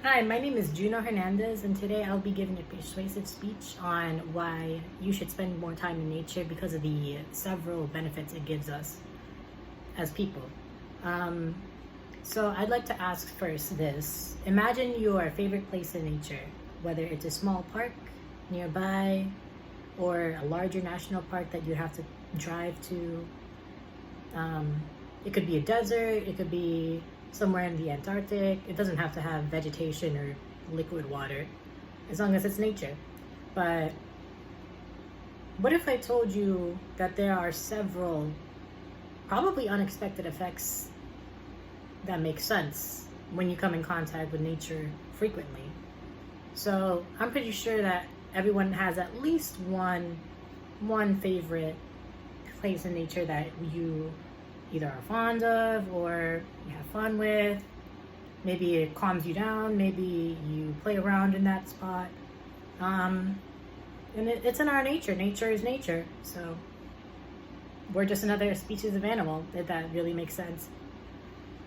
Hi, my name is Juno Hernandez, and today I'll be giving a persuasive speech on why you should spend more time in nature because of the several benefits it gives us as people. Um, so, I'd like to ask first this. Imagine your favorite place in nature, whether it's a small park nearby or a larger national park that you have to drive to. Um, it could be a desert, it could be somewhere in the Antarctic. It doesn't have to have vegetation or liquid water, as long as it's nature. But what if I told you that there are several probably unexpected effects that make sense when you come in contact with nature frequently? So I'm pretty sure that everyone has at least one favorite place in nature that you either are fond of or you have fun with. Maybe it calms you down, maybe you play around in that spot. And it's in our nature. Nature is nature. So we're just another species of animal, if that really makes sense.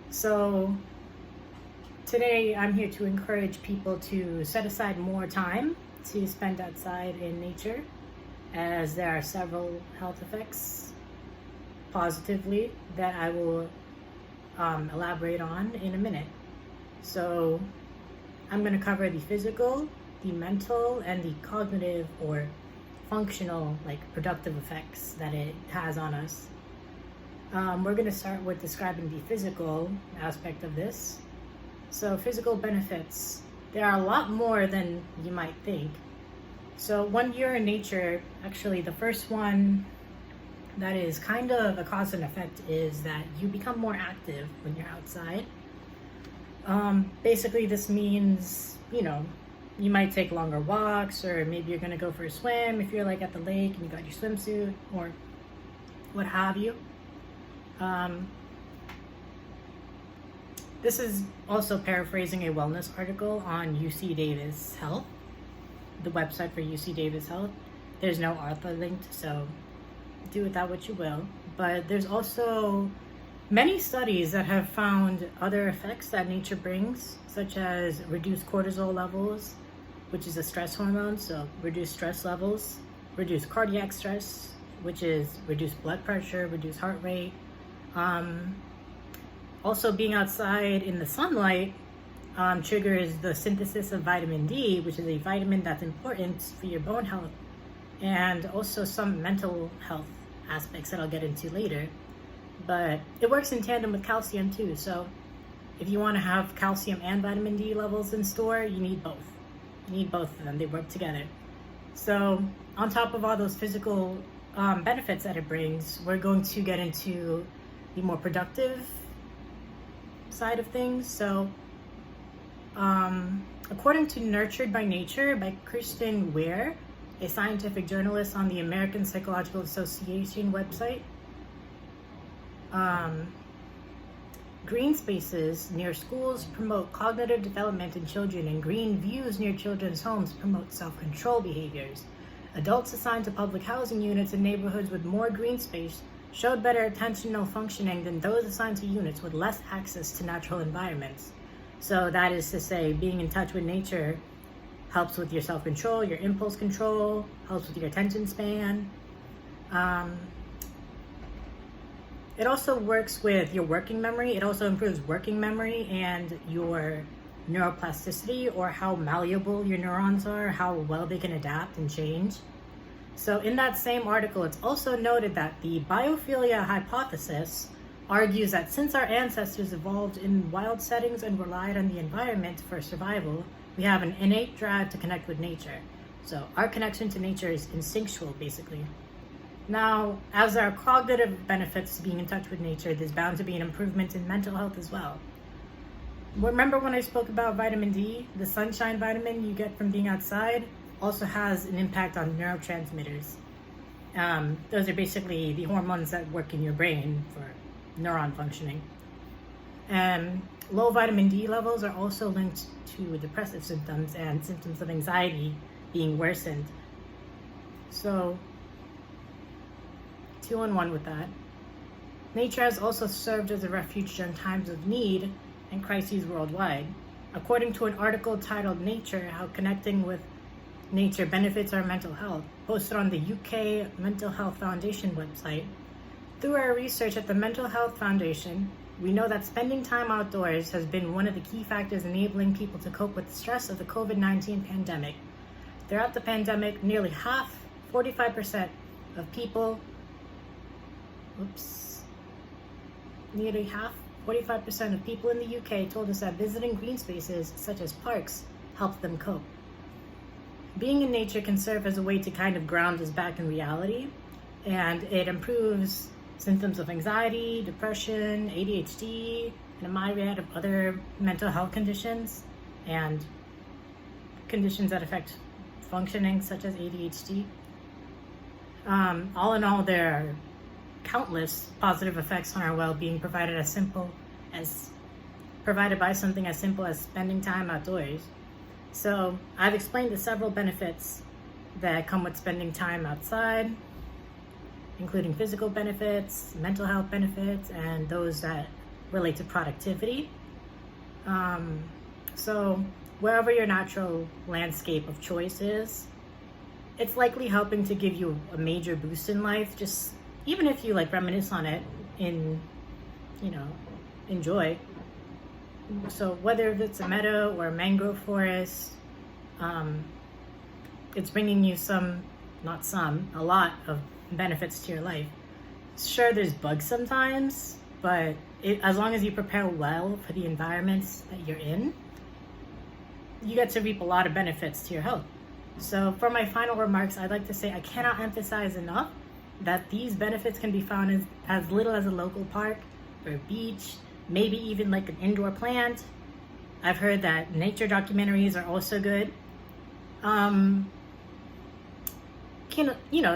So today I'm here to encourage people to set aside more time to spend outside in nature, as there are several health effects positively that I will elaborate on in a minute. So I'm going to cover the physical, the mental, and the cognitive or functional, like productive effects that it has on us. We're going to start with describing the physical aspect of this. So physical benefits, there are a lot more than you might think. So when you're in nature, actually the first one that is kind of a cause and effect is that you become more active when you're outside. Basically, this means, you might take longer walks, or maybe you're going to go for a swim if you're like at the lake and you got your swimsuit or what have you. This is also paraphrasing a wellness article on UC Davis Health, the website for UC Davis Health. There's no author linked, so do with that what you will. But there's also many studies that have found other effects that nature brings, such as reduced cortisol levels, which is a stress hormone, so reduced stress levels, reduced cardiac stress, which is reduced blood pressure, reduced heart rate. Also, being outside in the sunlight triggers the synthesis of vitamin D, which is a vitamin that's important for your bone health, and also some mental health aspects that I'll get into later. But it works in tandem with calcium too. So if you want to have calcium and vitamin D levels in store, you need both. You need both of them. They work together. So on top of all those physical benefits that it brings, we're going to get into the more productive side of things. So according to Nurtured by Nature by Kristen Ware, a scientific journalist on the American Psychological Association website, green spaces near schools promote cognitive development in children, and green views near children's homes promote self-control behaviors. Adults assigned to public housing units in neighborhoods with more green space showed better attentional functioning than those assigned to units with less access to natural environments. So that is to say, being in touch with nature helps with your self-control, your impulse control, helps with your attention span. It also works with your working memory. It also improves working memory and your neuroplasticity, or how malleable your neurons are, how well they can adapt and change. So in that same article, it's also noted that the biophilia hypothesis argues that since our ancestors evolved in wild settings and relied on the environment for survival, we have an innate drive to connect with nature. So our connection to nature is instinctual, basically. Now, as there are cognitive benefits to being in touch with nature, there's bound to be an improvement in mental health as well. Remember when I spoke about vitamin D? The sunshine vitamin you get from being outside also has an impact on neurotransmitters. Those are basically the hormones that work in your brain for neuron functioning. Low vitamin D levels are also linked to depressive symptoms and symptoms of anxiety being worsened. So, 2-on-1 with that. Nature has also served as a refuge during times of need and crises worldwide. According to an article titled Nature, How Connecting with Nature Benefits Our Mental Health, posted on the UK Mental Health Foundation website. Through our research at the Mental Health Foundation, we know that spending time outdoors has been one of the key factors enabling people to cope with the stress of the COVID-19 pandemic. Throughout the pandemic, nearly 45% of people, 45% of people in the UK told us that visiting green spaces such as parks helped them cope. Being in nature can serve as a way to kind of ground us back in reality, and it improves symptoms of anxiety, depression, ADHD, and a myriad of other mental health conditions and conditions that affect functioning, such as ADHD. All in all, there are countless positive effects on our well-being provided by something as simple as spending time outdoors. So I've explained the several benefits that come with spending time outside, including physical benefits, mental health benefits, and those that relate to productivity. So wherever your natural landscape of choice is, it's likely helping to give you a major boost in life, just even if you reminisce on it enjoy. So whether it's a meadow or a mangrove forest, it's bringing you a lot of benefits to your life. Sure, there's bugs sometimes, but as long as you prepare well for the environments that you're in, you get to reap a lot of benefits to your health. So for my final remarks, I'd like to say I cannot emphasize enough that these benefits can be found in as little as a local park or beach, maybe even an indoor plant. I've heard that nature documentaries are also good.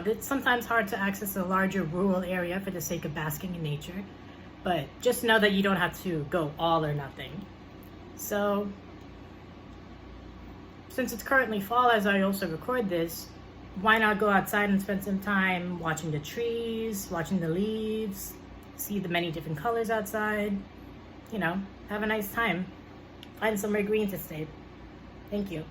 It's sometimes hard to access a larger rural area for the sake of basking in nature, but just know that you don't have to go all or nothing. So, since it's currently fall as I also record this, why not go outside and spend some time watching the trees, watching the leaves, see the many different colors outside, have a nice time. Find somewhere green to stay. Thank you.